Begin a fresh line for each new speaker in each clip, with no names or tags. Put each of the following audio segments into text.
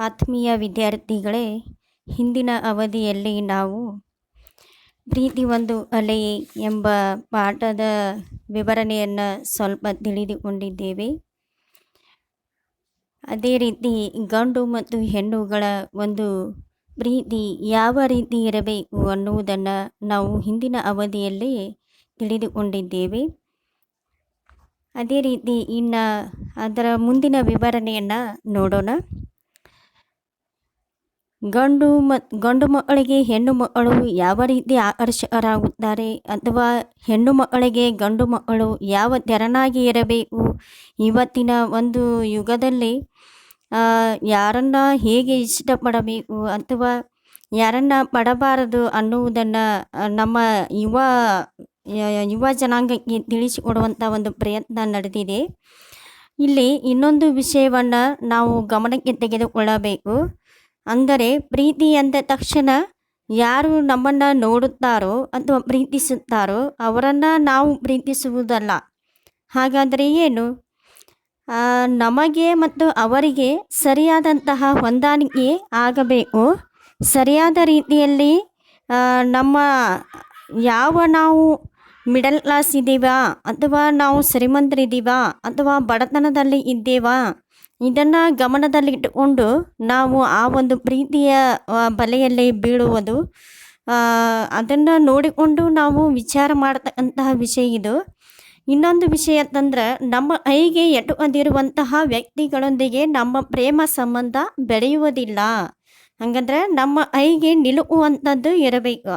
ಆತ್ಮೀಯ ವಿದ್ಯಾರ್ಥಿಗಳೇ, ಹಿಂದಿನ ಅವಧಿಯಲ್ಲಿ ನಾವು ಪ್ರೀತಿ ಒಂದು ಅಲೆ ಎಂಬ ಪಾಠದ ವಿವರಣೆಯನ್ನು ಸ್ವಲ್ಪ ತಿಳಿದುಕೊಂಡಿದ್ದೇವೆ. ಅದೇ ರೀತಿ ಗಂಡು ಮತ್ತು ಹೆಣ್ಣುಗಳ ಒಂದು ಪ್ರೀತಿ ಯಾವ ರೀತಿ ಇರಬೇಕು ಅನ್ನುವುದನ್ನು ನಾವು ಹಿಂದಿನ ಅವಧಿಯಲ್ಲಿ ತಿಳಿದುಕೊಂಡಿದ್ದೇವೆ. ಅದೇ ರೀತಿ ಇನ್ನು ಅದರ ಮುಂದಿನ ವಿವರಣೆಯನ್ನು ನೋಡೋಣ. ಗಂಡು ಮಕ್ಕಳಿಗೆ ಹೆಣ್ಣು ಮಕ್ಕಳು ಯಾವ ರೀತಿ ಆಕರ್ಷಕರಾಗುತ್ತಾರೆ, ಅಥವಾ ಹೆಣ್ಣು ಮಕ್ಕಳಿಗೆ ಗಂಡು ಮಕ್ಕಳು ಯಾವ ತೆರನಾಗಿ ಇರಬೇಕು, ಇವತ್ತಿನ ಒಂದು ಯುಗದಲ್ಲಿ ಯಾರನ್ನು ಹೇಗೆ ಇಷ್ಟಪಡಬೇಕು ಅಥವಾ ಯಾರನ್ನು ಪಡಬಾರದು ಅನ್ನುವುದನ್ನು ನಮ್ಮ ಯುವ ಜನಾಂಗಕ್ಕೆ ತಿಳಿಸಿಕೊಡುವಂಥ ಒಂದು ಪ್ರಯತ್ನ ನಡೆದಿದೆ. ಇಲ್ಲಿ ಇನ್ನೊಂದು ವಿಷಯವನ್ನು ನಾವು ಗಮನಕ್ಕೆ ತೆಗೆದುಕೊಳ್ಳಬೇಕು. ಅಂದರೆ ಪ್ರೀತಿ ಅಂದ ತಕ್ಷಣ ಯಾರು ನಮ್ಮನ್ನು ನೋಡುತ್ತಾರೋ ಅಥವಾ ಪ್ರೀತಿಸುತ್ತಾರೋ ಅವರನ್ನು ನಾವು ಪ್ರೀತಿಸುವುದಲ್ಲ. ಹಾಗಾದರೆ ಏನು? ನಮಗೆ ಮತ್ತು ಅವರಿಗೆ ಸರಿಯಾದಂತಹ ಹೊಂದಾಣಿಕೆ ಆಗಬೇಕು. ಸರಿಯಾದ ರೀತಿಯಲ್ಲಿ ನಾವು ಮಿಡಲ್ ಕ್ಲಾಸ್ ಇದ್ದೀವಾ, ಅಥವಾ ನಾವು ಶ್ರೀಮಂತರಿದ್ದೀವಾ, ಅಥವಾ ಬಡತನದಲ್ಲಿ ಇದ್ದೇವಾ, ಇದನ್ನು ಗಮನದಲ್ಲಿಟ್ಟುಕೊಂಡು ನಾವು ಆ ಒಂದು ಪ್ರೀತಿಯ ಬಲೆಯಲ್ಲಿ ಬೀಳುವುದು, ಅದನ್ನು ನೋಡಿಕೊಂಡು ನಾವು ವಿಚಾರ ಮಾಡತಕ್ಕಂತಹ ವಿಷಯ ಇದು. ಇನ್ನೊಂದು ವಿಷಯ ಅಂತಂದ್ರೆ, ನಮ್ಮ ಕೈಗೆ ಎಟುಕದಿರುವಂತಹ ವ್ಯಕ್ತಿಗಳೊಂದಿಗೆ ನಮ್ಮ ಪ್ರೇಮ ಸಂಬಂಧ ಬೆಳೆಯುವುದಿಲ್ಲ. ಹಾಗಂದ್ರೆ ನಮ್ಮ ಕೈಗೆ ನಿಲುಕುವಂಥದ್ದು ಇರಬೇಕು.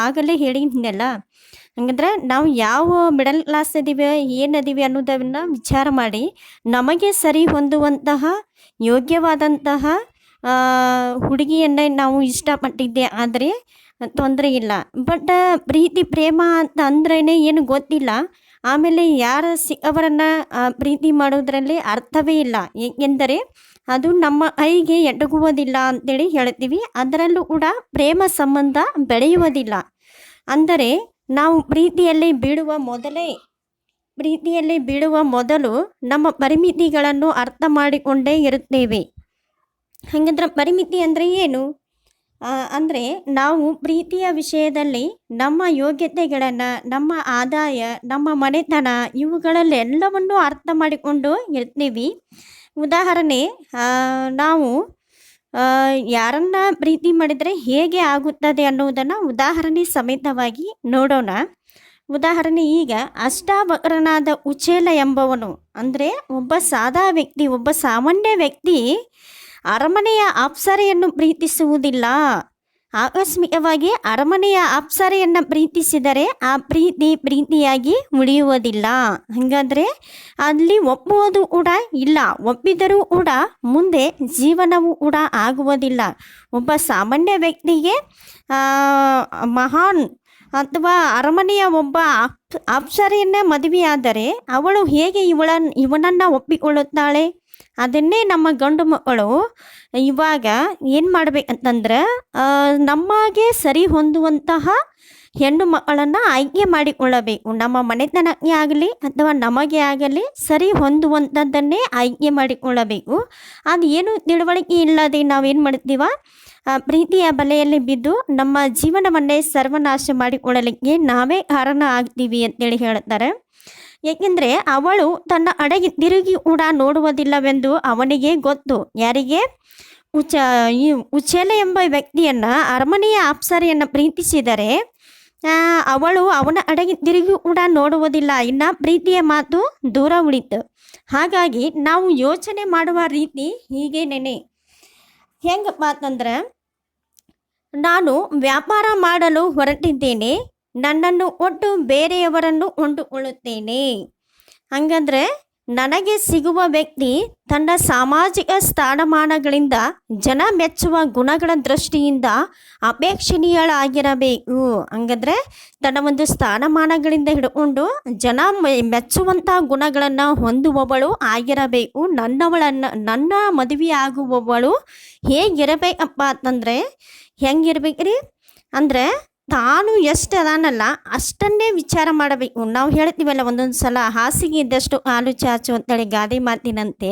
ಆಗಲೇ ಹೇಳಿದ್ನಲ್ಲ. ಹಂಗಂದ್ರೆ ನಾವು ಯಾವ ಮಿಡಲ್ ಕ್ಲಾಸ್ ಇದೀವಿ, ಏನದೀವಿ ಅನ್ನೋದನ್ನು ವಿಚಾರ ಮಾಡಿ ನಮಗೆ ಸರಿ ಹೊಂದುವಂತಹ ಯೋಗ್ಯವಾದಂತಹ ಹುಡುಗಿಯನ್ನೇ ನಾವು ಇಷ್ಟಪಟ್ಟಿದ್ದೆ ಆದರೆ ತೊಂದರೆ ಇಲ್ಲ. ಬಟ್ ಪ್ರೀತಿ ಪ್ರೇಮ ಅಂತ ಅಂದ್ರೇ ಏನು ಗೊತ್ತಿಲ್ಲ. ಆಮೇಲೆ ಅವರನ್ನು ಪ್ರೀತಿ ಮಾಡೋದ್ರಲ್ಲಿ ಅರ್ಥವೇ ಇಲ್ಲ. ಏಕೆಂದರೆ ಅದು ನಮ್ಮ ಕೈಗೆ ಎಟುಕುವುದಿಲ್ಲ ಅಂತೇಳಿ ಹೇಳ್ತೀವಿ. ಅದರಲ್ಲೂ ಕೂಡ ಪ್ರೇಮ ಸಂಬಂಧ ಬೆಳೆಯುವುದಿಲ್ಲ. ಅಂದರೆ ನಾವು ಪ್ರೀತಿಯಲ್ಲಿ ಬೀಳುವ ಮೊದಲು ನಮ್ಮ ಪರಿಮಿತಿಗಳನ್ನು ಅರ್ಥ ಮಾಡಿಕೊಂಡೇ ಇರುತ್ತೇವೆ. ಹಾಗಂದ್ರೆ ಪರಿಮಿತಿ ಅಂದರೆ ಏನು? ಅಂದರೆ ನಾವು ಪ್ರೀತಿಯ ವಿಷಯದಲ್ಲಿ ನಮ್ಮ ಯೋಗ್ಯತೆಗಳನ್ನು, ನಮ್ಮ ಆದಾಯ, ನಮ್ಮ ಮನೆತನ ಇವುಗಳಲ್ಲೆಲ್ಲವನ್ನು ಅರ್ಥ ಮಾಡಿಕೊಂಡು ಇರ್ತೀವಿ. ಉದಾಹರಣೆ, ನಾವು ಯಾರನ್ನ ಪ್ರೀತಿ ಮಾಡಿದರೆ ಹೇಗೆ ಆಗುತ್ತದೆ ಅನ್ನುವುದನ್ನು ಉದಾಹರಣೆ ಸಮೇತವಾಗಿ ನೋಡೋಣ. ಉದಾಹರಣೆ, ಈಗ ಅಷ್ಟಾವಕ್ರನಾದ ಉಚೇಲ ಎಂಬವನು, ಅಂದರೆ ಒಬ್ಬ ಸಾಮಾನ್ಯ ವ್ಯಕ್ತಿ ಅರಮನೆಯ ಅಪ್ಸರೆಯನ್ನು ಪ್ರೀತಿಸುವುದಿಲ್ಲ. ಆಕಸ್ಮಿಕವಾಗಿ ಅರಮನೆಯ ಅಪ್ಸರೆಯನ್ನು ಪ್ರೀತಿಸಿದರೆ ಆ ಪ್ರೀತಿಯಾಗಿ ಉಳಿಯುವುದಿಲ್ಲ. ಹಾಗಾದರೆ ಅಲ್ಲಿ ಒಪ್ಪುವುದು ಕೂಡ ಇಲ್ಲ. ಒಪ್ಪಿದರೂ ಕೂಡ ಮುಂದೆ ಜೀವನವೂ ಕೂಡ ಆಗುವುದಿಲ್ಲ. ಒಬ್ಬ ಸಾಮಾನ್ಯ ವ್ಯಕ್ತಿಗೆ ಮಹಾನ್ ಅಥವಾ ಅರಮನೆಯ ಒಬ್ಬ ಅಪ್ಸರೆಯನ್ನೇ ಮದುವೆಯಾದರೆ ಅವಳು ಹೇಗೆ ಇವನನ್ನು ಒಪ್ಪಿಕೊಳ್ಳುತ್ತಾಳೆ? ಅದನ್ನೇ ನಮ್ಮ ಗಂಡು ಮಕ್ಕಳು ಇವಾಗ ಏನು ಮಾಡಬೇಕಂತಂದ್ರೆ, ನಮಗೆ ಸರಿ ಹೊಂದುವಂತಹ ಹೆಣ್ಣು ಮಕ್ಕಳನ್ನು ಆಯ್ಕೆ ಮಾಡಿಕೊಳ್ಳಬೇಕು. ನಮ್ಮ ಮನೆತನಕ್ಕೆ ಆಗಲಿ ಅಥವಾ ನಮಗೆ ಆಗಲಿ ಸರಿ ಹೊಂದುವಂಥದ್ದನ್ನೇ ಆಯ್ಕೆ ಮಾಡಿಕೊಳ್ಳಬೇಕು. ಅದು ಏನು ತಿಳುವಳಿಕೆ ಇಲ್ಲದೆ ನಾವೇನು ಮಾಡ್ತೀವ, ಪ್ರೀತಿಯ ಬಲೆಯಲ್ಲಿ ಬಿದ್ದು ನಮ್ಮ ಜೀವನವನ್ನೇ ಸರ್ವನಾಶ ಮಾಡಿಕೊಳ್ಳಲಿಕ್ಕೆ ನಾವೇ ಕಾರಣ ಆಗ್ತೀವಿ ಅಂತೇಳಿ ಹೇಳ್ತಾರೆ. ಏಕೆಂದರೆ ಅವಳು ತನ್ನ ಅಡೆಗೆ ತಿರುಗಿ ಕೂಡ ನೋಡುವುದಿಲ್ಲವೆಂದು ಅವನಿಗೆ ಗೊತ್ತು. ಯಾರಿಗೆ? ಉಚೇಲ ಎಂಬ ವ್ಯಕ್ತಿಯನ್ನು, ಅರಮನೆಯ ಅಪ್ಸರೆಯನ್ನು ಪ್ರೀತಿಸಿದರೆ ಅವಳು ಅವನ ಅಡೆಗೆ ತಿರುಗಿ ಕೂಡ ನೋಡುವುದಿಲ್ಲ. ಇನ್ನು ಪ್ರೀತಿಯ ಮಾತು ದೂರ ಉಳಿತು. ಹಾಗಾಗಿ ನಾವು ಯೋಚನೆ ಮಾಡುವ ರೀತಿ ಹೀಗೇನೆ. ಹೆಂಗಪ್ಪ ಅಂತಂದ್ರೆ, ನಾನು ವ್ಯಾಪಾರ ಮಾಡಲು ಹೊರಟಿದ್ದೇನೆ, ನನ್ನನ್ನು ಒಟ್ಟು ಬೇರೆಯವರನ್ನು ಕೊಂಡುಕೊಳ್ಳುತ್ತೇನೆ. ಹಂಗಂದ್ರೆ ನನಗೆ ಸಿಗುವ ವ್ಯಕ್ತಿ ತನ್ನ ಸಾಮಾಜಿಕ ಸ್ಥಾನಮಾನಗಳಿಂದ, ಜನ ಮೆಚ್ಚುವ ಗುಣಗಳ ದೃಷ್ಟಿಯಿಂದ ಅಪೇಕ್ಷಣೀಯಳಾಗಿರಬೇಕು. ಹಂಗಂದ್ರೆ ತನ್ನ ಒಂದು ಸ್ಥಾನಮಾನಗಳಿಂದ ಹಿಡ್ಕೊಂಡು ಜನ ಮೆಚ್ಚುವಂಥ ಗುಣಗಳನ್ನು ಹೊಂದುವವಳು ಆಗಿರಬೇಕು. ನನ್ನ ಮದುವೆ ಆಗುವವಳು ಹೇಗಿರಬೇಕಪ್ಪ ಅಂತಂದರೆ, ಹೆಂಗಿರ್ಬೇಕ್ರಿ ಅಂದರೆ ತಾನು ಎಷ್ಟು ಅದಾನಲ್ಲ ಅಷ್ಟನ್ನೇ ವಿಚಾರ ಮಾಡಬೇಕು. ನಾವು ಹೇಳ್ತೀವಲ್ಲ ಒಂದೊಂದು ಸಲ, ಹಾಸಿಗೆ ಇದ್ದಷ್ಟು ಹಾಲು ಚಾಚು ಅಂತೇಳಿ ಗಾದೆ ಮಾತಿನಂತೆ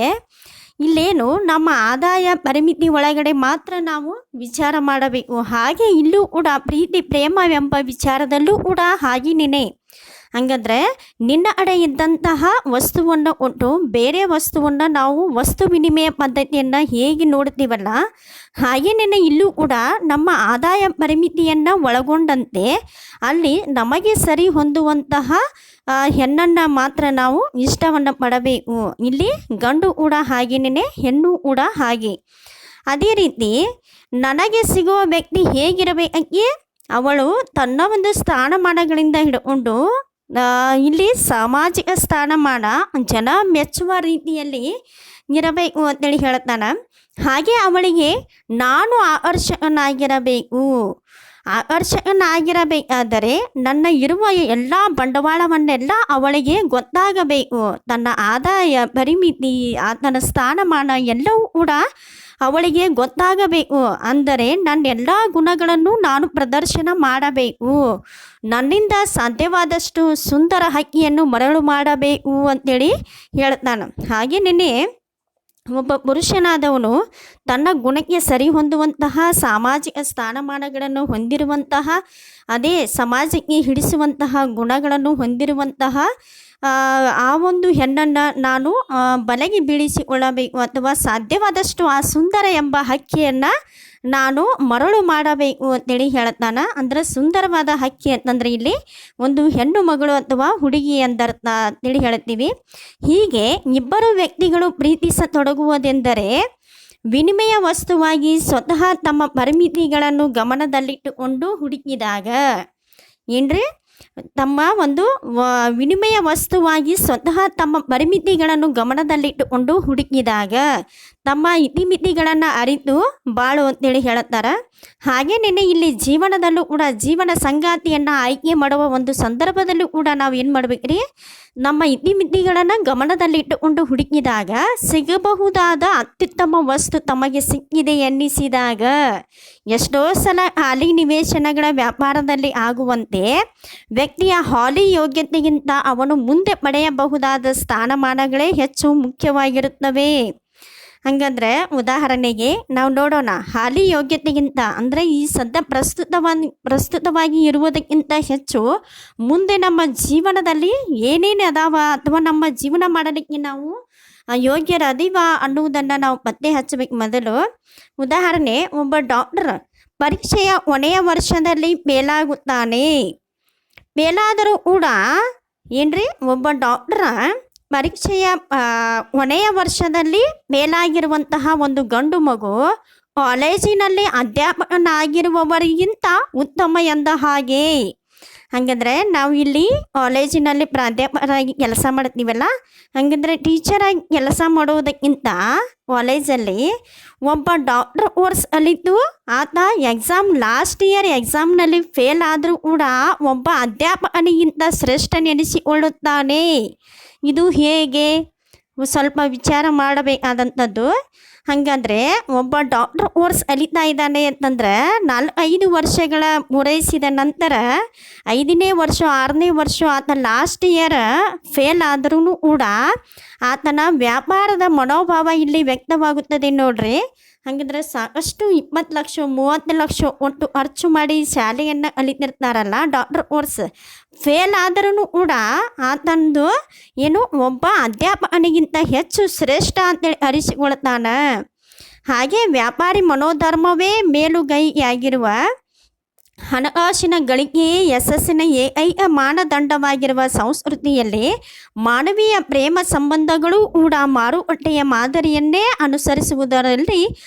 ಇಲ್ಲೇನು ನಮ್ಮ ಆದಾಯ ಪರಿಮಿತಿ ಒಳಗಡೆ ಮಾತ್ರ ನಾವು ವಿಚಾರ ಮಾಡಬೇಕು. ಹಾಗೆ ಇಲ್ಲೂ ಕೂಡ ಪ್ರೀತಿ ಪ್ರೇಮವೆಂಬ ವಿಚಾರದಲ್ಲೂ ಕೂಡ ಹಾಗೇನೇ. ಹಂಗಂದ್ರೆ ನಿನ್ನ ಅಡೆ ಇದ್ದಂತಹ ವಸ್ತುವನ್ನು ಕೊಟ್ಟು ಬೇರೆ ವಸ್ತುವನ್ನು ನಾವು ವಸ್ತು ವಿನಿಮಯ ಪದ್ಧತಿಯನ್ನು ಹೇಗೆ ನೋಡ್ತೀವಲ್ಲ, ಹಾಗೇನೇ ಇಲ್ಲೂ ಕೂಡ ನಮ್ಮ ಆದಾಯ ಪರಿಮಿತಿಯನ್ನು ಒಳಗೊಂಡಂತೆ ಅಲ್ಲಿ ನಮಗೆ ಸರಿ ಹೊಂದುವಂತಹ ಹೆಣ್ಣನ್ನು ಮಾತ್ರ ನಾವು ಇಷ್ಟವನ್ನು ಪಡಬೇಕು. ಇಲ್ಲಿ ಗಂಡು ಕೂಡ ಹಾಗೇನೇ, ಹೆಣ್ಣು ಕೂಡ ಹಾಗೆ. ಅದೇ ರೀತಿ ನನಗೆ ಸಿಗುವ ವ್ಯಕ್ತಿ ಹೇಗಿರಬೇಕಂಗೆ ಅವಳು ತನ್ನ ಒಂದು ಸ್ಥಾನಮಾನಗಳಿಂದ ಹಿಡ್ಕೊಂಡು ಇಲ್ಲಿ ಸಾಮಾಜಿಕ ಸ್ಥಾನಮಾನ ಜನ ಮೆಚ್ಚುವ ರೀತಿಯಲ್ಲಿ ಇರಬೇಕು ಅಂತೇಳಿ ಹೇಳ್ತಾನೆ. ಹಾಗೆ ಅವಳಿಗೆ ನಾನು ಆಕರ್ಷಕನಾಗಿರಬೇಕಾದರೆ ನನ್ನ ಇರುವ ಎಲ್ಲ ಬಂಡವಾಳವನ್ನೆಲ್ಲ ಅವಳಿಗೆ ಗೊತ್ತಾಗಬೇಕು. ತನ್ನ ಆದಾಯ ಪರಿಮಿತಿ, ತನ್ನ ಸ್ಥಾನಮಾನ ಎಲ್ಲವೂ ಕೂಡ ಅವಳಿಗೆ ಗೊತ್ತಾಗಬೇಕು. ಅಂದರೆ ನನ್ನೆಲ್ಲ ಗುಣಗಳನ್ನು ನಾನು ಪ್ರದರ್ಶನ ಮಾಡಬೇಕು. ನನ್ನಿಂದ ಸಾಧ್ಯವಾದಷ್ಟು ಸುಂದರ ಹಕ್ಕಿಯನ್ನು ಮರಳು ಮಾಡಬೇಕು ಅಂತೇಳಿ ಹೇಳ್ತಾನೆ. ಹಾಗೆಯೇ ಒಬ್ಬ ಪುರುಷನಾದವನು ತನ್ನ ಗುಣಕ್ಕೆ ಸರಿ ಹೊಂದುವಂತಹ ಸಾಮಾಜಿಕ ಸ್ಥಾನಮಾನಗಳನ್ನು ಹೊಂದಿರುವಂತಹ, ಅದೇ ಸಮಾಜಕ್ಕೆ ಹಿಡಿಸುವಂತಹ ಗುಣಗಳನ್ನು ಹೊಂದಿರುವಂತಹ ಆ ಒಂದು ಹೆಣ್ಣನ್ನು ನಾನು ಬಲೆಗೆ ಬೀಳಿಸಿಕೊಳ್ಳಬೇಕು, ಅಥವಾ ಸಾಧ್ಯವಾದಷ್ಟು ಆ ಸುಂದರ ಎಂಬ ಹಕ್ಕಿಯನ್ನು ನಾನು ಮರಳು ಮಾಡಬೇಕು ಅಂತೇಳಿ ಹೇಳ್ತಾನೆ. ಅಂದರೆ ಸುಂದರವಾದ ಹಕ್ಕಿ ಅಂತಂದರೆ ಇಲ್ಲಿ ಒಂದು ಹೆಣ್ಣು ಮಗಳು ಅಥವಾ ಹುಡುಗಿ ಎಂದರ್ಥ ಅಂತೇಳಿ ಹೇಳ್ತೀವಿ. ಹೀಗೆ ಇಬ್ಬರು ವ್ಯಕ್ತಿಗಳು ಪ್ರೀತಿಸತೊಡಗುವುದೆಂದರೆ ವಿನಿಮಯ ವಸ್ತುವಾಗಿ ಸ್ವತಃ ತಮ್ಮ ಪರಿಮಿತಿಗಳನ್ನು ಗಮನದಲ್ಲಿಟ್ಟುಕೊಂಡು ಹುಡುಕಿದಾಗ, ಏನ್ರಿ, ತಮ್ಮ ಒಂದು ವಿನಿಮಯ ವಸ್ತುವಾಗಿ ಸ್ವತಃ ತಮ್ಮ ಪರಿಮಿತಿಗಳನ್ನು ಗಮನದಲ್ಲಿಟ್ಟುಕೊಂಡು ಹುಡುಕಿದಾಗ ತಮ್ಮ ಇತಿಮಿತಿಗಳನ್ನು ಅರಿತು ಬಾಳು ಅಂತೇಳಿ ಹೇಳುತ್ತಾರೆ. ಹಾಗೇನೇ ಇಲ್ಲಿ ಜೀವನದಲ್ಲೂ ಕೂಡ ಜೀವನ ಸಂಗಾತಿಯನ್ನು ಆಯ್ಕೆ ಮಾಡುವ ಒಂದು ಸಂದರ್ಭದಲ್ಲೂ ಕೂಡ ನಾವು ಏನು ಮಾಡ್ಬೇಕ್ರಿ, ನಮ್ಮ ಇತಿಮಿತಿಗಳನ್ನು ಗಮನದಲ್ಲಿಟ್ಟುಕೊಂಡು ಹುಡುಕಿದಾಗ ಸಿಗಬಹುದಾದ ಅತ್ಯುತ್ತಮ ವಸ್ತು ತಮಗೆ ಸಿಕ್ಕಿದೆ ಎನ್ನಿಸಿದಾಗ, ಎಷ್ಟೋ ಸಲ ಹಾಲಿ ನಿವೇಶನಗಳ ವ್ಯಾಪಾರದಲ್ಲಿ ಆಗುವಂತೆ ವ್ಯಕ್ತಿಯ ಹಾಲಿ ಯೋಗ್ಯತೆಗಿಂತ ಅವನು ಮುಂದೆ ಪಡೆಯಬಹುದಾದ ಸ್ಥಾನಮಾನಗಳೇ ಹೆಚ್ಚು ಮುಖ್ಯವಾಗಿರುತ್ತವೆ. ಹಂಗಂದ್ರೆ ಉದಾಹರಣೆಗೆ ನಾವು ನೋಡೋಣ, ಹಾಲಿ ಯೋಗ್ಯತೆಗಿಂತ ಅಂದರೆ ಈ ಪ್ರಸ್ತುತವಾಗಿ ಇರುವುದಕ್ಕಿಂತ ಹೆಚ್ಚು ಮುಂದೆ ನಮ್ಮ ಜೀವನದಲ್ಲಿ ಏನೇನು ಅದಾವ ಅಥವಾ ನಮ್ಮ ಜೀವನ ಮಾಡಲಿಕ್ಕೆ ನಾವು ಯೋಗ್ಯರದಿವ ಅನ್ನುವುದನ್ನು ನಾವು ಪತ್ತೆ ಹಚ್ಚಬೇಕು. ಮೊದಲು ಉದಾಹರಣೆ, ಒಬ್ಬ ಡಾಕ್ಟರ್ ಪರೀಕ್ಷೆಯ ಕೊನೆಯ ವರ್ಷದಲ್ಲಿ ಫೇಲಾಗುತ್ತಾನೆ. ಫೇಲಾದರೂ ಕೂಡ ಏನ್ರಿ, ಒಬ್ಬ ಡಾಕ್ಟರ ಪರೀಕ್ಷೆಯ ಕೊನೆಯ ವರ್ಷದಲ್ಲಿ ಫೇಲಾಗಿರುವಂತಹ ಒಂದು ಗಂಡು ಮಗು ಕಾಲೇಜಿನಲ್ಲಿ ಅಧ್ಯಾಪಕನಾಗಿರುವವರಿಗಿಂತ ಉತ್ತಮ ಎಂದ ಹಾಗೆ. ಹಾಗಂದ್ರೆ ನಾವು ಇಲ್ಲಿ ಕಾಲೇಜಿನಲ್ಲಿ ಪ್ರಾಧ್ಯಾಪಕರಾಗಿ ಕೆಲಸ ಮಾಡ್ತೀವಲ್ಲ, ಹಾಗಂದ್ರೆ ಟೀಚರಾಗಿ ಕೆಲಸ ಮಾಡೋದಕ್ಕಿಂತ ಕಾಲೇಜಲ್ಲಿ ಒಬ್ಬ ಡಾಕ್ಟರ್ ಕೋರ್ಸ್ ಕಲಿತು ಆತ ಲಾಸ್ಟ್ ಇಯರ್ ಎಕ್ಸಾಮ್ನಲ್ಲಿ ಫೇಲ್ ಆದರೂ ಕೂಡ ಒಬ್ಬ ಅಧ್ಯಾಪಕನಿಗಿಂತ ಶ್ರೇಷ್ಠನೆನಿಸಿಕೊಳ್ಳುತ್ತಾನೆ. ಇದು ಹೇಗೆ ಸ್ವಲ್ಪ ವಿಚಾರ ಮಾಡಬೇಕಾದಂಥದ್ದು. ಹಾಗಂದ್ರೆ ಒಬ್ಬ ಡಾಕ್ಟರ್ ಕೋರ್ಸ್ ಕಲಿತಾ ಇದ್ದಾನೆ ಅಂತಂದ್ರೆ 4-5 ವರ್ಷಗಳ ಪೂರೈಸಿದ ನಂತರ 5ನೇ ವರ್ಷ 6ನೇ ವರ್ಷ ಆತ ಲಾಸ್ಟ್ ಇಯರ್ ಫೇಲ್ ಆದ್ರೂ ಕೂಡ ಆತನ ವ್ಯಾಪಾರದ ಮನೋಭಾವ ಇಲ್ಲಿ ವ್ಯಕ್ತವಾಗುತ್ತದೆ ನೋಡ್ರಿ. ಹಾಗಿದ್ರೆ ಸಾಕಷ್ಟು 20 ಲಕ್ಷ 30 ಲಕ್ಷ ಒಟ್ಟು ಖರ್ಚು ಮಾಡಿ ಶಾಲೆಯನ್ನು ಕಲಿತಿರ್ತಾರಲ್ಲ ಡಾಕ್ಟರ್ ಕೋರ್ಸ್, ಫೇಲ್ ಆದರೂ ಕೂಡ ಆತಂದು ಏನು ಒಬ್ಬ ಅಧ್ಯಾಪಕನಿಗಿಂತ ಹೆಚ್ಚು ಶ್ರೇಷ್ಠ ಅಂತೇಳಿ ಅರಿಸಿಕೊಳ್ತಾನೆ. ಹಾಗೆ ವ್ಯಾಪಾರಿ ಮನೋಧರ್ಮವೇ ಮೇಲುಗೈಯಾಗಿರುವ ಹಣಕಾಸಿನ ಗಳಿಕೆಯೇ ಯಶಸ್ಸಿನ ಏಕೈಕ ಮಾನದಂಡವಾಗಿರುವ ಸಂಸ್ಕೃತಿಯಲ್ಲಿ ಮಾನವೀಯ ಪ್ರೇಮ ಸಂಬಂಧಗಳು ಕೂಡ ಮಾರುಕಟ್ಟೆಯ ಮಾದರಿಯನ್ನೇ ಅನುಸರಿಸುವುದರಲ್ಲಿ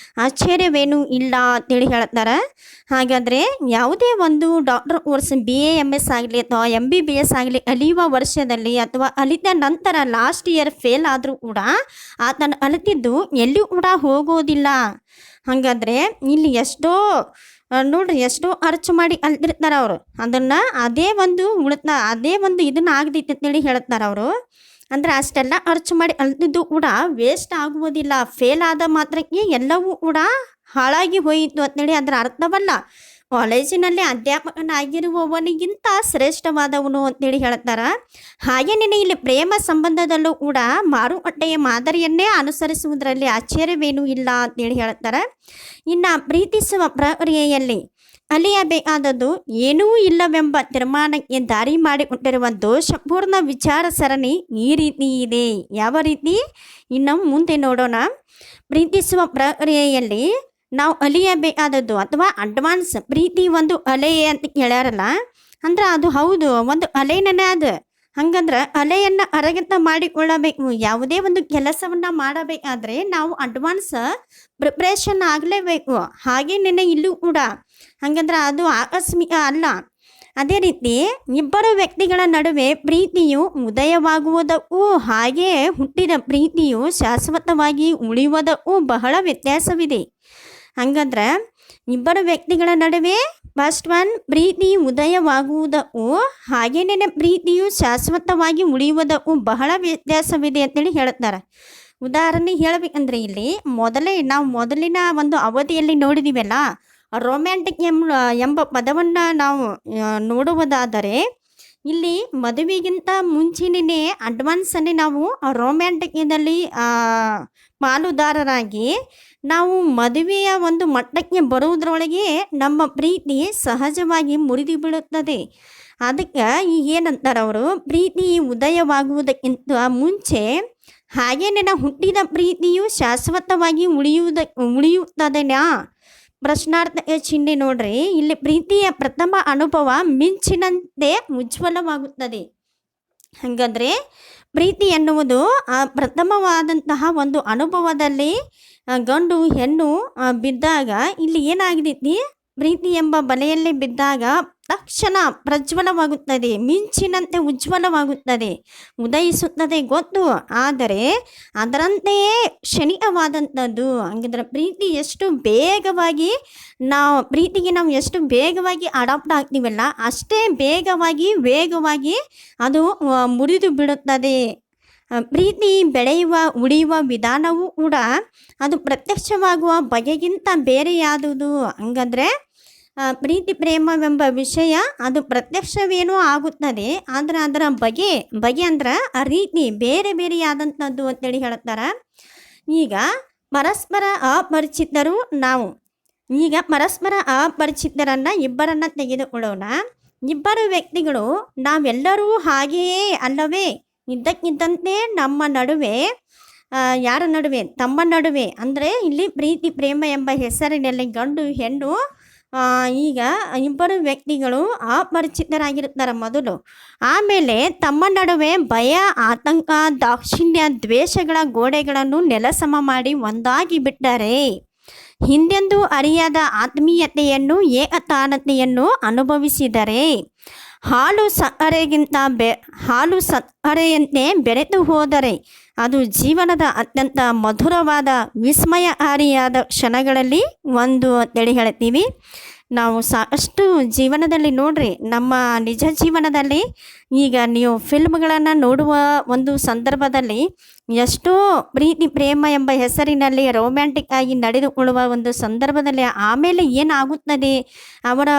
ಆಶ್ಚರ್ಯವೇನೂ ಇಲ್ಲ ಅಂತೇಳಿ ಹೇಳ್ತಾರೆ. ಹಾಗಾದರೆ ಯಾವುದೇ ಒಂದು ಡಾಕ್ಟರ್ ಕೋರ್ಸ್ BA-MS ಆಗಲಿ ಅಥವಾ MBBS ಆಗಲಿ ಕಲಿಯುವ ವರ್ಷದಲ್ಲಿ ಅಥವಾ ಕಲಿತ ನಂತರ ಲಾಸ್ಟ್ ಇಯರ್ ಫೇಲ್ ಆದರೂ ಕೂಡ ಆತನ ಕಲಿತಿದ್ದು ಎಲ್ಲಿಯೂ ಕೂಡ ಹೋಗೋದಿಲ್ಲ. ಹಾಗಾದರೆ ಇಲ್ಲಿ ನೋಡ್ರಿ ಎಷ್ಟೋ ಖರ್ಚು ಮಾಡಿ ಕಲ್ತಿರ್ತಾರೆ ಅವರು, ಅದನ್ನು ಅದೇ ಒಂದು ಇದನ್ನು ಆಗದೈತೆ ಅಂತೇಳಿ ಹೇಳ್ತಾರೆ ಅವರು. ಅಂದರೆ ಅಷ್ಟೆಲ್ಲ ಖರ್ಚು ಮಾಡಿ ಕಲ್ತಿದ್ದು ಕೂಡ ವೇಸ್ಟ್ ಆಗುವುದಿಲ್ಲ. ಫೇಲ್ ಆದ ಮಾತ್ರಕ್ಕೆ ಎಲ್ಲವೂ ಕೂಡ ಹಾಳಾಗಿ ಹೋಯಿತು ಅಂತೇಳಿ ಅದರ ಅರ್ಥವಲ್ಲ. ಕಾಲೇಜಿನಲ್ಲಿ ಅಧ್ಯಾಪಕನಾಗಿರುವವನಿಗಿಂತ ಶ್ರೇಷ್ಠವಾದವನು ಅಂತೇಳಿ ಹೇಳ್ತಾರೆ. ಹಾಗೆಯೇ ಇಲ್ಲಿ ಪ್ರೇಮ ಸಂಬಂಧದಲ್ಲೂ ಕೂಡ ಮಾರುಕಟ್ಟೆಯ ಮಾದರಿಯನ್ನೇ ಅನುಸರಿಸುವುದರಲ್ಲಿ ಆಶ್ಚರ್ಯವೇನೂ ಇಲ್ಲ ಅಂತೇಳಿ ಹೇಳ್ತಾರೆ. ಇನ್ನು ಪ್ರೀತಿಸುವ ಪ್ರಕ್ರಿಯೆಯಲ್ಲಿ ಅಲಿಯಬೇಕಾದದ್ದು ಏನೂ ಇಲ್ಲವೆಂಬ ತೀರ್ಮಾನಕ್ಕೆ ದಾರಿ ಮಾಡಿಕೊಟ್ಟಿರುವ ದೋಷಪೂರ್ಣ ವಿಚಾರ ಸರಣಿ ಈ ರೀತಿ ಇದೆ. ಯಾವ ರೀತಿ? ಇನ್ನು ಮುಂದೆ ನೋಡೋಣ. ಪ್ರೀತಿಸುವ ಪ್ರಕ್ರಿಯೆಯಲ್ಲಿ ನಾವು ಅಲಿಯಬೇಕಾದದ್ದು ಅಥವಾ ಅಡ್ವಾನ್ಸ್ ಪ್ರೀತಿ ಒಂದು ಅಲೆ ಅಂತ ಹೇಳ್ಯಾರಲ್ಲ, ಅಂದ್ರೆ ಅದು ಹೌದು, ಒಂದು ಅಲೆನೇ ಅದು. ಹಂಗಂದ್ರೆ ಅಲೆಯನ್ನು ಅರಗತ ಮಾಡಿಕೊಳ್ಳಬೇಕು. ಯಾವುದೇ ಒಂದು ಕೆಲಸವನ್ನು ಮಾಡಬೇಕಾದ್ರೆ ನಾವು ಅಡ್ವಾನ್ಸ್ ಪ್ರಿಪ್ರೇಷನ್ ಆಗಲೇಬೇಕು. ಹಾಗೆ ಇಲ್ಲೂ ಕೂಡ ಹಂಗಂದ್ರೆ ಅದು ಆಕಸ್ಮಿಕ ಅಲ್ಲ. ಅದೇ ರೀತಿ ಇಬ್ಬರು ವ್ಯಕ್ತಿಗಳ ನಡುವೆ ಪ್ರೀತಿಯು ಉದಯವಾಗುವುದಕ್ಕೂ ಹಾಗೆ ಹುಟ್ಟಿದ ಪ್ರೀತಿಯು ಶಾಶ್ವತವಾಗಿ ಉಳಿಯುವುದಕ್ಕೂ ಬಹಳ ವ್ಯತ್ಯಾಸವಿದೆ. ಹಂಗಂದ್ರೆ ಇಬ್ಬರು ವ್ಯಕ್ತಿಗಳ ನಡುವೆ ಫಸ್ಟ್ ಒನ್ ಪ್ರೀತಿ ಉದಯವಾಗುವುದಕ್ಕೂ ಹಾಗೇನೇ ಪ್ರೀತಿಯು ಶಾಶ್ವತವಾಗಿ ಉಳಿಯುವುದಕ್ಕೂ ಬಹಳ ವ್ಯತ್ಯಾಸವಿದೆ ಅಂತೇಳಿ ಹೇಳ್ತಾರೆ. ಉದಾಹರಣೆ ಹೇಳಬೇಕಂದ್ರೆ ಇಲ್ಲಿ ನಾವು ಮೊದಲಿನ ಒಂದು ಅವಧಿಯಲ್ಲಿ ನೋಡಿದ್ದೀವಲ್ಲ, ರೊಮ್ಯಾಂಟಿಕ್ ಎಂಬ ಪದವನ್ನು ನಾವು ನೋಡುವುದಾದರೆ ಇಲ್ಲಿ ಮದುವೆಗಿಂತ ಮುಂಚಿನೇ ಅಡ್ವಾನ್ಸನ್ನೇ ನಾವು ರೊಮ್ಯಾಂಟಿಕ್ನಲ್ಲಿ ಪಾಲುದಾರರಾಗಿ ನಾವು ಮದುವೆಯ ಒಂದು ಮಟ್ಟಕ್ಕೆ ಬರುವುದರೊಳಗೆ ನಮ್ಮ ಪ್ರೀತಿ ಸಹಜವಾಗಿ ಮುರಿದು ಬೀಳುತ್ತದೆ. ಅದಕ್ಕೆ ಈಗ ಏನಂತಾರೆ ಅವರು, ಪ್ರೀತಿ ಉದಯವಾಗುವುದಕ್ಕಿಂತ ಮುಂಚೆ ಹಾಗೇನೆ ಹುಟ್ಟಿದ ಪ್ರೀತಿಯು ಶಾಶ್ವತವಾಗಿ ಉಳಿಯುತ್ತದೆನಾ? ಪ್ರಶ್ನಾರ್ಥಕ ಚಿಹ್ನೆ ನೋಡ್ರಿ. ಇಲ್ಲಿ ಪ್ರೀತಿಯ ಪ್ರಥಮ ಅನುಭವ ಮಿಂಚಿನಂತೆ ಉಜ್ವಲವಾಗುತ್ತದೆ. ಹಾಗಂದ್ರೆ ಪ್ರೀತಿ ಎನ್ನುವುದು ಪ್ರಥಮವಾದಂತಹ ಒಂದು ಅನುಭವದಲ್ಲಿ ಗಂಡು ಹೆಣ್ಣು ಬಿದ್ದಾಗ ಇಲ್ಲಿ ಏನಾಗಿದೈತಿ, ಪ್ರೀತಿ ಎಂಬ ಬಲೆಯಲ್ಲಿ ಬಿದ್ದಾಗ ತಕ್ಷಣ ಪ್ರಜ್ವಲವಾಗುತ್ತದೆ, ಮಿಂಚಿನಂತೆ ಉಜ್ವಲವಾಗುತ್ತದೆ, ಉದಯಿಸುತ್ತದೆ ಗೊತ್ತು. ಆದರೆ ಅದರಂತೆಯೇ ಕ್ಷಣಿಕವಾದಂಥದ್ದು. ಹಂಗಿದ್ರೆ ಪ್ರೀತಿ ಎಷ್ಟು ಬೇಗವಾಗಿ ನಾವು ಎಷ್ಟು ಬೇಗವಾಗಿ ಅಡಾಪ್ಟ್ ಆಗ್ತೀವಲ್ಲ, ಅಷ್ಟೇ ವೇಗವಾಗಿ ಅದು ಮುರಿದು ಬಿಡುತ್ತದೆ. ಪ್ರೀತಿ ಬೆಳೆಯುವ ಉಳಿಯುವ ವಿಧಾನವೂ ಕೂಡ ಅದು ಪ್ರತ್ಯಕ್ಷವಾಗುವ ಬಗೆಗಿಂತ ಬೇರೆಯಾದುದು. ಹಂಗಂದ್ರೆ ಪ್ರೀತಿ ಪ್ರೇಮವೆಂಬ ವಿಷಯ ಅದು ಪ್ರತ್ಯಕ್ಷವೇನೋ ಆಗುತ್ತದೆ, ಆದರೆ ಅದರ ಬಗೆ ಅಂದ್ರೆ ಆ ರೀತಿ ಬೇರೆಯಾದಂಥದ್ದು ಅಂತೇಳಿ ಹೇಳ್ತಾರೆ. ಈಗ ಪರಸ್ಪರ ಅಪರಿಚಿತರನ್ನು ಇಬ್ಬರನ್ನು ತೆಗೆದುಕೊಳ್ಳೋಣ. ಇಬ್ಬರು ವ್ಯಕ್ತಿಗಳು ನಾವೆಲ್ಲರೂ ಹಾಗೆಯೇ ಅಲ್ಲವೇ? ಇದ್ದಕ್ಕಿದ್ದಂತೆ ನಮ್ಮ ನಡುವೆ ಯಾರ ನಡುವೆ? ತಮ್ಮ ನಡುವೆ. ಅಂದರೆ ಇಲ್ಲಿ ಪ್ರೀತಿ ಪ್ರೇಮ ಎಂಬ ಹೆಸರಿನಲ್ಲಿ ಗಂಡು ಹೆಣ್ಣು ಈಗ ಇಬ್ಬರು ವ್ಯಕ್ತಿಗಳು ಅಪರಿಚಿತರಾಗಿರ್ತಾರೆ ಮೊದಲು. ಆಮೇಲೆ ತಮ್ಮ ನಡುವೆ ಭಯ, ಆತಂಕ, ದಾಕ್ಷಿಣ್ಯ, ದ್ವೇಷಗಳ ಗೋಡೆಗಳನ್ನು ನೆಲಸಮ ಮಾಡಿ ಒಂದಾಗಿ ಬಿಟ್ಟರೆ ಹಿಂದೆಂದೂ ಅರಿಯದ ಆತ್ಮೀಯತೆಯನ್ನು, ಏಕತಾನತೆಯನ್ನು ಅನುಭವಿಸಿದರೆ ಹಾಲು ಸಕ್ಕರೆಯಂತೆ ಬೆರೆತು ಹೋದರೆ ಅದು ಜೀವನದ ಅತ್ಯಂತ ಮಧುರವಾದ ವಿಸ್ಮಯಕಾರಿಯಾದ ಕ್ಷಣಗಳಲ್ಲಿ ಒಂದು ಅಂತೇಳಿ ಹೇಳ್ತೀವಿ. ನಾವು ಸಾಕಷ್ಟು ಜೀವನದಲ್ಲಿ ನೋಡ್ರಿ, ನಮ್ಮ ನಿಜ ಜೀವನದಲ್ಲಿ ಈಗ ನೀವು ಫಿಲ್ಮ್ಗಳನ್ನು ನೋಡುವ ಒಂದು ಸಂದರ್ಭದಲ್ಲಿ ಎಷ್ಟೋ ಪ್ರೀತಿ ಪ್ರೇಮ ಎಂಬ ಹೆಸರಿನಲ್ಲಿ ರೊಮ್ಯಾಂಟಿಕ್ ಆಗಿ ನಡೆದುಕೊಳ್ಳುವ ಒಂದು ಸಂದರ್ಭದಲ್ಲಿ ಆಮೇಲೆ ಏನಾಗುತ್ತದೆ, ಅವರ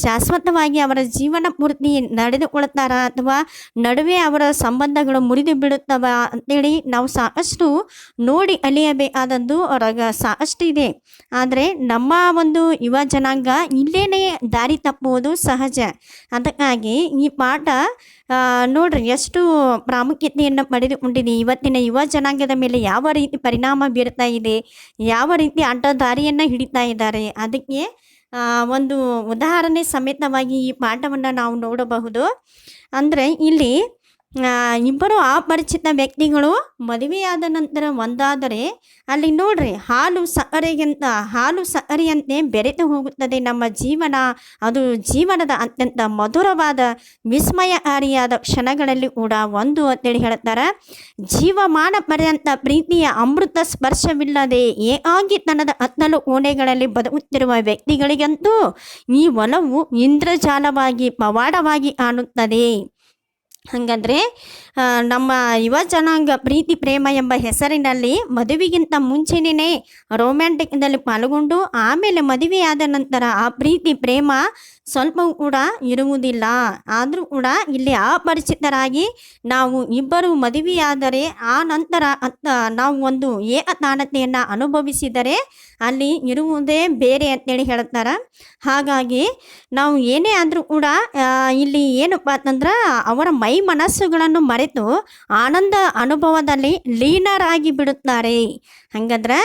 ಶಾಶ್ವತವಾಗಿ ಅವರ ಜೀವನ ಪೂರ್ತಿ ನಡೆದುಕೊಳ್ತಾರ ಅಥವಾ ನಡುವೆ ಅವರ ಸಂಬಂಧಗಳು ಮುರಿದು ಬಿಡುತ್ತವ ಅಂತೇಳಿ ನಾವು ಸಾಕಷ್ಟು ನೋಡಿ ಅಲಿಯಬೇಕಾದದ್ದು ಹೊರಗೆ ಸಾಕಷ್ಟು ಇದೆ. ಆದರೆ ನಮ್ಮ ಒಂದು ಯುವ ಜನಾಂಗ ಇಲ್ಲೇನೇ ದಾರಿ ತಪ್ಪುವುದು ಸಹಜ. ಅದಕ್ಕಾಗಿ ಈ ಪಾಠ ನೋಡ್ರಿ ಎಷ್ಟು ಪ್ರಾಮುಖ್ಯತೆಯನ್ನು ಪಡೆದುಕೊಂಡಿದೆ. ಇವತ್ತಿನ ಯುವ ಜನಾಂಗದ ಮೇಲೆ ಯಾವ ರೀತಿ ಪರಿಣಾಮ ಬೀರ್ತಾ ಇದೆ, ಯಾವ ರೀತಿ ಅಡ್ಡ ದಾರಿಯನ್ನು ಹಿಡಿತಾ ಇದ್ದಾರೆ, ಅದಕ್ಕೆ ಒಂದು ಉದಾಹರಣೆ ಸಮೇತವಾಗಿ ಈ ಪಾಠವನ್ನು ನಾವು ನೋಡಬಹುದು. ಅಂದರೆ ಇಲ್ಲಿ ಇಬ್ಬರು ಅಪರಿಚಿತ ವ್ಯಕ್ತಿಗಳು ಮದುವೆಯಾದ ನಂತರ ಒಂದಾದರೆ ಅಲ್ಲಿ ನೋಡ್ರಿ ಹಾಲು ಸಕ್ಕರೆಯಂತೆ ಬೆರೆತು ಹೋಗುತ್ತದೆ ನಮ್ಮ ಜೀವನ. ಅದು ಜೀವನದ ಅತ್ಯಂತ ಮಧುರವಾದ ವಿಸ್ಮಯಕಾರಿಯಾದ ಕ್ಷಣಗಳಲ್ಲಿ ಕೂಡ ಒಂದು ಅಂತೇಳಿ ಹೇಳ್ತಾರೆ. ಜೀವಮಾನ ಪರ್ಯಂತ ಪ್ರೀತಿಯ ಅಮೃತ ಸ್ಪರ್ಶವಿಲ್ಲದೆ ಏಕಾಂಗಿತನದ ಹತ್ತಲು ಕೋಣೆಗಳಲ್ಲಿ ಬದುಕುತ್ತಿರುವ ವ್ಯಕ್ತಿಗಳಿಗಂತೂ ಈ ಒಲವು ಇಂದ್ರಜಾಲವಾಗಿ ಪವಾಡವಾಗಿ ಕಾಣುತ್ತದೆ. ಹಾಗಂದ್ರೆ ನಮ್ಮ ಯುವ ಜನಾಂಗ ಪ್ರೀತಿ ಪ್ರೇಮ ಎಂಬ ಹೆಸರಿನಲ್ಲಿ ಮದುವೆಗಿಂತ ಮುಂಚೆನೇ ರೊಮ್ಯಾಂಟಿಕ್ನಲ್ಲಿ ಪಾಲ್ಗೊಂಡು ಆಮೇಲೆ ಮದುವೆಯಾದ ನಂತರ ಆ ಪ್ರೀತಿ ಪ್ರೇಮ ಸ್ವಲ್ಪವೂ ಕೂಡ ಇರುವುದಿಲ್ಲ. ಆದರೂ ಕೂಡ ಇಲ್ಲಿ ಅಪರಿಚಿತರಾಗಿ ನಾವು ಇಬ್ಬರು ಮದುವೆಯಾದರೆ ಆ ನಂತರ ನಾವು ಒಂದು ಏಕತಾನತೆಯನ್ನು ಅನುಭವಿಸಿದರೆ ಅಲ್ಲಿ ಇರುವುದೇ ಬೇರೆ ಅಂತೇಳಿ ಹೇಳ್ತಾರೆ. ಹಾಗಾಗಿ ನಾವು ಏನೇ ಆದರೂ ಕೂಡ ಇಲ್ಲಿ ಏನಪ್ಪ ಅಂತಂದ್ರೆ ಅವರ ಮೈ ಮನಸ್ಸುಗಳನ್ನು ಮರೆತು ಆನಂದ ಅನುಭವದಲ್ಲಿ ಲೀನರಾಗಿ ಬಿಡುತ್ತಾರೆ. ಹಂಗಂದ್ರೆ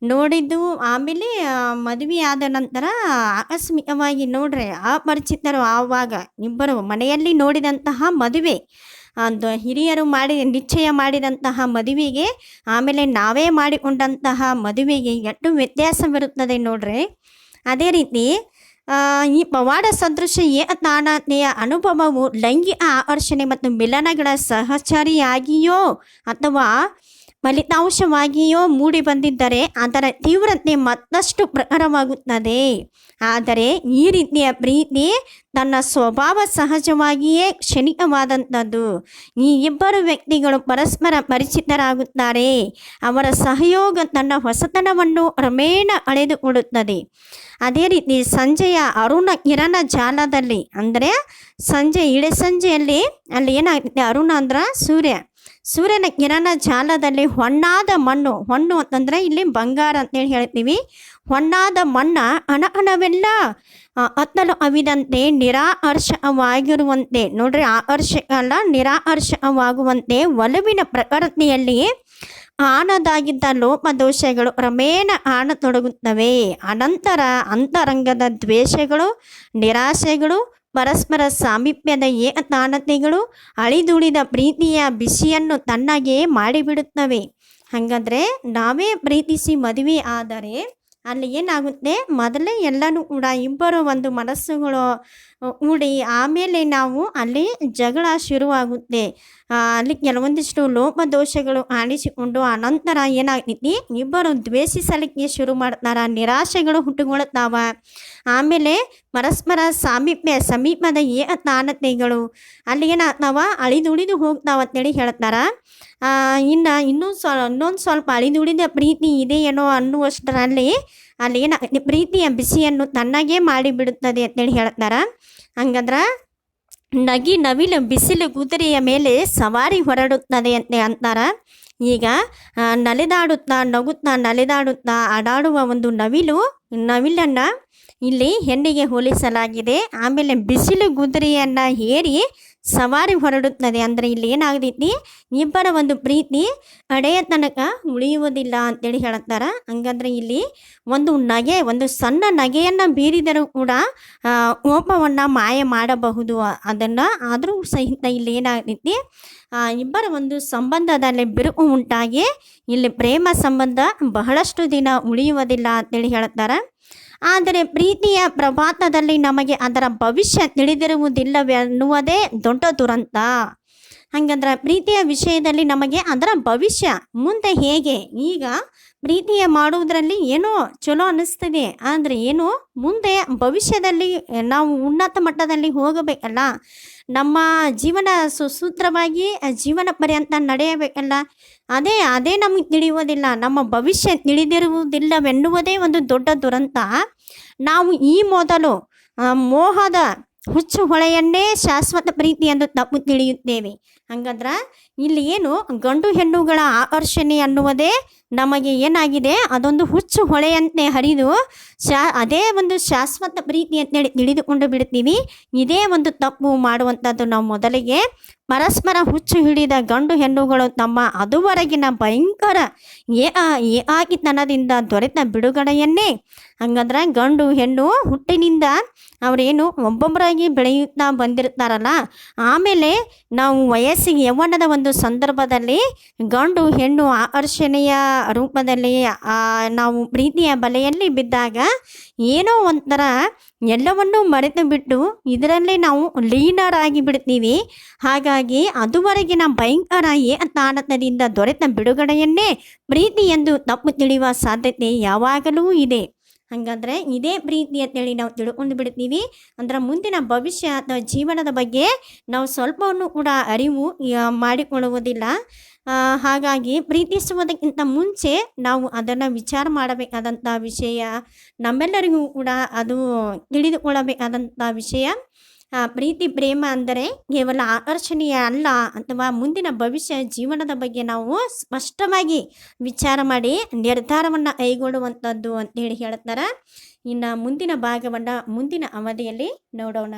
ನೋಡಿದ್ದು ಆಮೇಲೆ ಮದುವೆ ಆದ ನಂತರ ಆಕಸ್ಮಿಕವಾಗಿ ನೋಡ್ರೆ ಅಪರಿಚಿತರು ಆವಾಗ ಇಬ್ಬರು ಮನೆಯಲ್ಲಿ ನೋಡಿದಂತಹ ಮದುವೆ, ಒಂದು ಹಿರಿಯರು ನಿಶ್ಚಯ ಮಾಡಿದಂತಹ ಮದುವೆಗೆ ಆಮೇಲೆ ನಾವೇ ಮಾಡಿಕೊಂಡಂತಹ ಮದುವೆಗೆ ಎಷ್ಟು ವ್ಯತ್ಯಾಸವಿರುತ್ತದೆ ನೋಡ್ರಿ. ಅದೇ ರೀತಿ ಈ ಪವಾಡ ಸದೃಶ ಏಕತಾನತೆಯ ಅನುಭವವು ಲೈಂಗಿಕ ಆಕರ್ಷಣೆ ಮತ್ತು ಮಿಲನಗಳ ಸಹಚರಿಯಾಗಿಯೋ ಅಥವಾ ಫಲಿತಾಂಶವಾಗಿಯೋ ಮೂಡಿ ಬಂದಿದ್ದರೆ ಅದರ ತೀವ್ರತೆ ಮತ್ತಷ್ಟು ಪ್ರಖರವಾಗುತ್ತದೆ. ಆದರೆ ಈ ರೀತಿಯ ಪ್ರೀತಿ ತನ್ನ ಸ್ವಭಾವ ಸಹಜವಾಗಿಯೇ ಕ್ಷಣಿಕವಾದಂಥದ್ದು. ಈ ಇಬ್ಬರು ವ್ಯಕ್ತಿಗಳು ಪರಸ್ಪರ ಪರಿಚಿತರಾಗುತ್ತಾರೆ. ಅವರ ಸಹಯೋಗ ತನ್ನ ಹೊಸತನವನ್ನು ಕ್ರಮೇಣ ಅಳೆದುಕೊಳ್ಳುತ್ತದೆ. ಅದೇ ರೀತಿ ಸಂಜೆಯ ಅರುಣ ಕಿರಣ ಜಾಲದಲ್ಲಿ ಅಂದರೆ ಇಳೆ ಸಂಜೆಯಲ್ಲಿ ಅಲ್ಲಿ ಏನಾಗ್ತದೆ, ಅರುಣ ಅಂದ್ರೆ ಸೂರ್ಯನ ಕಿರಣ ಜಾಲದಲ್ಲಿ ಹೊಣ್ಣಾದ ಹೊಣ್ಣು ಅಂತಂದರೆ ಇಲ್ಲಿ ಬಂಗಾರ ಅಂತೇಳಿ ಹೇಳ್ತೀವಿ. ಹೊಣ್ಣಾದ ಮಣ್ಣ ಅಣವೆಲ್ಲ ಅತ್ತಲು ಅವಿದಂತೆ ನಿರಾಕರ್ಷಕವಾಗಿರುವಂತೆ ನೋಡ್ರಿ, ಆಕರ್ಷಕ ಅಲ್ಲ ನಿರಾಕರ್ಷಕವಾಗುವಂತೆ ಒಲವಿನ ಪ್ರಕೃತಿಯಲ್ಲಿ ಆನದಾಗಿದ್ದ ಲೋಪದೋಷಗಳು ಕ್ರಮೇಣ ಆಣತೊಡಗುತ್ತವೆ. ಅನಂತರ ಅಂತರಂಗದ ದ್ವೇಷಗಳು, ನಿರಾಶೆಗಳು, ಪರಸ್ಪರ ಸಾಮೀಪ್ಯದ ಏಕತಾನತೆಗಳು ಅಳಿದುಳಿದ ಪ್ರೀತಿಯ ಬಿಸಿಯನ್ನು ತಣ್ಣಗೆ ಮಾಡಿಬಿಡುತ್ತವೆ. ಹಾಗಾದರೆ ನಾವೇ ಪ್ರೀತಿಸಿ ಮದುವೆ ಆದರೆ ಅಲ್ಲಿ ಏನಾಗುತ್ತೆ, ಮೊದಲೇ ಎಲ್ಲನೂ ಕೂಡ ಇಬ್ಬರು ಒಂದು ಮನಸ್ಸುಗಳು ಕೂಡಿ ಆಮೇಲೆ ನಾವು ಅಲ್ಲಿ ಜಗಳ ಶುರುವಾಗುತ್ತೆ. ಅಲ್ಲಿ ಕೆಲವೊಂದಿಷ್ಟು ಲೋಪದೋಷಗಳು ಕಾಣಿಸಿಕೊಂಡು ಅನಂತರ ಏನಾಗ್ತೈತಿ, ಇಬ್ಬರು ದ್ವೇಷಿಸಲಿಕ್ಕೆ ಶುರು ಮಾಡ್ತಾರ, ನಿರಾಶೆಗಳು ಹುಟ್ಟುಕೊಳ್ಳುತ್ತಾವ. ಆಮೇಲೆ ಪರಸ್ಪರ ಸಮೀಪದ ಏಕತಾನತೆಗಳು ಅಲ್ಲಿ ಏನಾಗ್ತಾವ, ಅಳಿದುಳಿದು ಹೋಗ್ತಾವ ಅಂತೇಳಿ ಹೇಳ್ತಾರ. ಇನ್ನೊಂದು ಸ್ವಲ್ಪ ಅಳಿದುಳಿದ ಪ್ರೀತಿ ಇದೆಯೇನೋ ಅನ್ನುವಷ್ಟರಲ್ಲಿ ಅಲ್ಲಿ ಏನಾಗ್ತದೆ, ಪ್ರೀತಿಯ ಬಿಸಿಯನ್ನು ತಣ್ಣಗೆ ಮಾಡಿಬಿಡುತ್ತದೆ ಅಂತೇಳಿ ಹೇಳ್ತಾರ. ಹಂಗಂದ್ರೆ ನವಿಲು ಬಿಸಿಲು ಕುದುರೆಯ ಮೇಲೆ ಸವಾರಿ ಹೊರಡುತ್ತದೆ ಅಂತ ಅಂತಾರ. ಈಗ ನಲಿದಾಡುತ್ತಾ ಆಡಾಡುವ ಒಂದು ನವಿಲನ್ನು ಇಲ್ಲಿ ಹೆಣ್ಣಿಗೆ ಹೋಲಿಸಲಾಗಿದೆ. ಆಮೇಲೆ ಬಿಸಿಲು ಕುದುರೆಯನ್ನು ಹೇರಿ ಸವಾರಿ ಹೊರಡುತ್ತದೆ. ಅಂದರೆ ಇಲ್ಲಿ ಏನಾಗ್ತೈತಿ, ಇಬ್ಬರ ಒಂದು ಪ್ರೀತಿ ಕಡೆಯ ತನಕ ಉಳಿಯುವುದಿಲ್ಲ ಅಂತೇಳಿ ಹೇಳ್ತಾರೆ. ಹಂಗಂದ್ರೆ ಇಲ್ಲಿ ಒಂದು ಸಣ್ಣ ನಗೆಯನ್ನು ಬೀರಿದರೂ ಕೂಡ ಕೋಪವನ್ನು ಮಾಯ ಮಾಡಬಹುದು. ಅದನ್ನು ಆದರೂ ಸಹಿತ ಇಲ್ಲಿ ಏನಾಗ್ತೈತಿ, ಇಬ್ಬರ ಒಂದು ಸಂಬಂಧದಲ್ಲಿ ಬಿರುಕು ಉಂಟಾಗಿ ಇಲ್ಲಿ ಪ್ರೇಮ ಸಂಬಂಧ ಬಹಳಷ್ಟು ದಿನ ಉಳಿಯುವುದಿಲ್ಲ ಅಂತೇಳಿ ಹೇಳ್ತಾರೆ. ಆದರೆ ಪ್ರೀತಿಯ ಪ್ರಭಾತದಲ್ಲಿ ನಮಗೆ ಅದರ ಭವಿಷ್ಯ ತಿಳಿದಿರುವುದಿಲ್ಲವೆನ್ನುವುದೇ ದೊಡ್ಡ ದುರಂತ. ಹಾಗಂದ್ರೆ ಪ್ರೀತಿಯ ವಿಷಯದಲ್ಲಿ ನಮಗೆ ಅದರ ಭವಿಷ್ಯ ಮುಂದೆ ಹೇಗೆ, ಈಗ ಪ್ರೀತಿಯ ಮಾಡುವುದರಲ್ಲಿ ಏನೋ ಚಲೋ ಅನ್ನಿಸ್ತದೆ, ಆದರೆ ಏನು ಮುಂದೆ ಭವಿಷ್ಯದಲ್ಲಿ ನಾವು ಉನ್ನತ ಮಟ್ಟದಲ್ಲಿ ಹೋಗಬೇಕಲ್ಲ, ನಮ್ಮ ಜೀವನ ಸುಸೂತ್ರವಾಗಿ ಜೀವನ ಪರ್ಯಂತ ನಡೆಯಬೇಕಲ್ಲ, ಅದೇ ನಮಗೆ ತಿಳಿಯುವುದಿಲ್ಲ, ನಮ್ಮ ಭವಿಷ್ಯ ತಿಳಿದಿರುವುದಿಲ್ಲವೆನ್ನುವುದೇ ಒಂದು ದೊಡ್ಡ ದುರಂತ. ನಾವು ಈ ಮೊದಲು ಮೋಹದ ಹುಚ್ಚು ಹೊಳೆಯನ್ನೇ ಶಾಶ್ವತ ಪ್ರೀತಿ ಎಂದು ತಪ್ಪು ತಿಳಿಯುತ್ತೇವೆ. ಹಂಗಂದ್ರೆ ಇಲ್ಲಿ ಏನು ಗಂಡು ಹೆಣ್ಣುಗಳ ಆಕರ್ಷಣೆ ಅನ್ನುವುದೇ ನಮಗೆ ಏನಾಗಿದೆ, ಅದೊಂದು ಹುಚ್ಚು ಹೊಳೆಯಂತೆ ಹರಿದು ಅದೇ ಒಂದು ಶಾಶ್ವತ ಪ್ರೀತಿ ಅಂತೇಳಿ ತಿಳಿದುಕೊಂಡು ಬಿಡ್ತೀವಿ. ಇದೇ ಒಂದು ತಪ್ಪು ಮಾಡುವಂಥದ್ದು. ನಾವು ಮೊದಲಿಗೆ ಪರಸ್ಪರ ಹುಚ್ಚು ಹಿಡಿದ ಗಂಡು ಹೆಣ್ಣುಗಳು ತಮ್ಮ ಅದುವರೆಗಿನ ಭಯಂಕರ ಏಕಾಕಿತನದಿಂದ ದೊರೆತ ಬಿಡುಗಡೆಯನ್ನೇ, ಹಂಗಂದ್ರೆ ಗಂಡು ಹೆಣ್ಣು ಹುಟ್ಟಿನಿಂದ ಅವರೇನು ಒಬ್ಬೊಬ್ಬರಾಗಿ ಬೆಳೆಯುತ್ತಾ ಬಂದಿರ್ತಾರಲ್ಲ, ಆಮೇಲೆ ನಾವು ವಯಸ್ಸಿಗೆ ಯೌವನದ ಒಂದು ಸಂದರ್ಭದಲ್ಲಿ ಗಂಡು ಹೆಣ್ಣು ಆಕರ್ಷಣೆಯ ರೂಪದಲ್ಲಿ ನಾವು ಪ್ರೀತಿಯ ಬಲೆಯಲ್ಲಿ ಬಿದ್ದಾಗ ಏನೋ ಒಂಥರ ಎಲ್ಲವನ್ನೂ ಮರೆತು ಬಿಟ್ಟು ಇದರಲ್ಲೇ ನಾವು ಲೀನರಾಗಿ ಬಿಡ್ತೀವಿ. ಹಾಗಾಗಿ ಅದುವರೆಗಿನ ಭಯಂಕರ ಏಕತಾನತೆಯಿಂದ ದೊರೆತ ಬಿಡುಗಡೆಯನ್ನೇ ಪ್ರೀತಿ ಎಂದು ತಪ್ಪು ತಿಳಿಯುವ ಸಾಧ್ಯತೆ ಯಾವಾಗಲೂ ಇದೆ. ಹಾಗಾದ್ರೆ ಇದೇ ಪ್ರೀತಿ ಅಂತೇಳಿ ನಾವು ತಿಳ್ಕೊಂಡು ಬಿಡ್ತೀವಿ. ಅಂದ್ರೆ ಮುಂದಿನ ಭವಿಷ್ಯ ಅಥವಾ ಜೀವನದ ಬಗ್ಗೆ ನಾವು ಸ್ವಲ್ಪವನ್ನು ಕೂಡ ಅರಿವು ಮಾಡಿಕೊಳ್ಳುವುದಿಲ್ಲ. ಹಾಗಾಗಿ ಪ್ರೀತಿಸುವುದಕ್ಕಿಂತ ಮುಂಚೆ ನಾವು ಅದನ್ನು ವಿಚಾರ ಮಾಡಬೇಕಾದಂಥ ವಿಷಯ, ನಮ್ಮೆಲ್ಲರಿಗೂ ಕೂಡ ಅದು ತಿಳಿದುಕೊಳ್ಳಬೇಕಾದಂಥ ವಿಷಯ. ಪ್ರೀತಿ ಪ್ರೇಮ ಅಂದರೆ ಕೇವಲ ಆಕರ್ಷಣೀಯ ಅಲ್ಲ, ಅಥವಾ ಮುಂದಿನ ಭವಿಷ್ಯ ಜೀವನದ ಬಗ್ಗೆ ನಾವು ಸ್ಪಷ್ಟವಾಗಿ ವಿಚಾರ ಮಾಡಿ ನಿರ್ಧಾರವನ್ನು ಕೈಗೊಳ್ಳುವಂಥದ್ದು ಅಂತೇಳಿ ಹೇಳ್ತಾರೆ. ಇನ್ನು ಮುಂದಿನ ಭಾಗವನ್ನು ಮುಂದಿನ ಅವಧಿಯಲ್ಲಿ ನೋಡೋಣ.